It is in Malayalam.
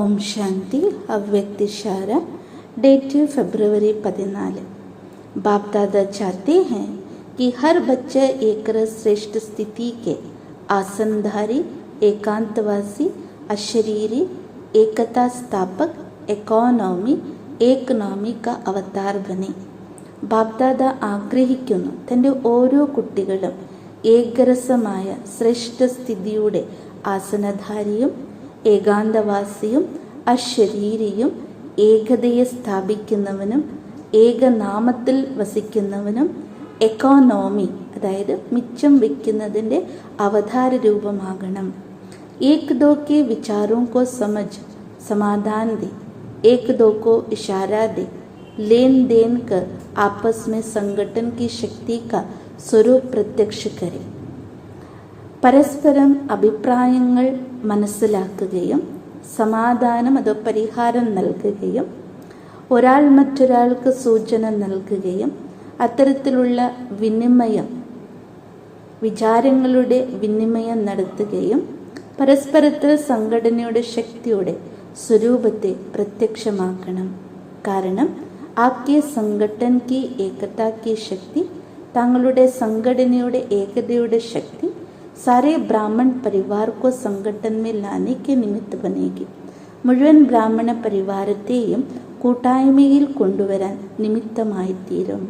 ओम शांति। अव्यक्तिशारा डेट फरवरी 14। बाप दादा चाहते हैं कि हर बच्चा एक श्रेष्ठ स्थिति के आसनधारी, एकांतवासी, अशरीरी, एकता स्थापक, एकनोमी का അവതാർ ബനെ. ബാപ്ദാദ ആഗ്രഹിക്കുന്നു തൻ്റെ ഓരോ കുട്ടികളും ഏകരസമായ ശ്രേഷ്ഠസ്ഥിതിയുടെ ആസനധാരിയും, ഏകാന്തവാസിയും, അശരീരിയും, ഏകതയെ സ്ഥാപിക്കുന്നവനും, ഏകനാമത്തിൽ വസിക്കുന്നവനും, എക്കോണോമി അതായത് മിച്ചം വയ്ക്കുന്നതിൻ്റെ അവതാര രൂപമാകണം. एक दो के विचारों को समझ समाधान दे, एक दो को इशारा दे, लेन देन कर आपस में संगठन की शक्ति का स्वरूप प्रत्यक्ष करे. പരസ്പരം അഭിപ്രായങ്ങൾ മനസ്സിലാക്കുകയും സമാധാനം അതോ പരിഹാരം നൽകുകയും ഒരാൾ മറ്റൊരാൾക്ക് സൂചന നൽകുകയും അത്തരത്തിലുള്ള വിചാരങ്ങളുടെ വിനിമയം നടത്തുകയും പരസ്പരത്തിൽ സംഘടനയുടെ ശക്തിയുടെ സ്വരൂപത്തെ പ്രത്യക്ഷമാക്കണം. കാരണം ആപ്കെ സംഘടൻ കി ഏകതാ കി ശക്തി, തങ്ങളുടെ സംഘടനയുടെ ഏകതയുടെ ശക്തി सारे ब्राह्मण परिवार को संगठन में लाने के निमित्त बनेगी. മുഴുവൻ ബ്രാഹ്മണ പരിവാരത്തെയും കൂട്ടായ്മയിൽ കൊണ്ടുവരാൻ നിമിത്തമായിത്തീരും.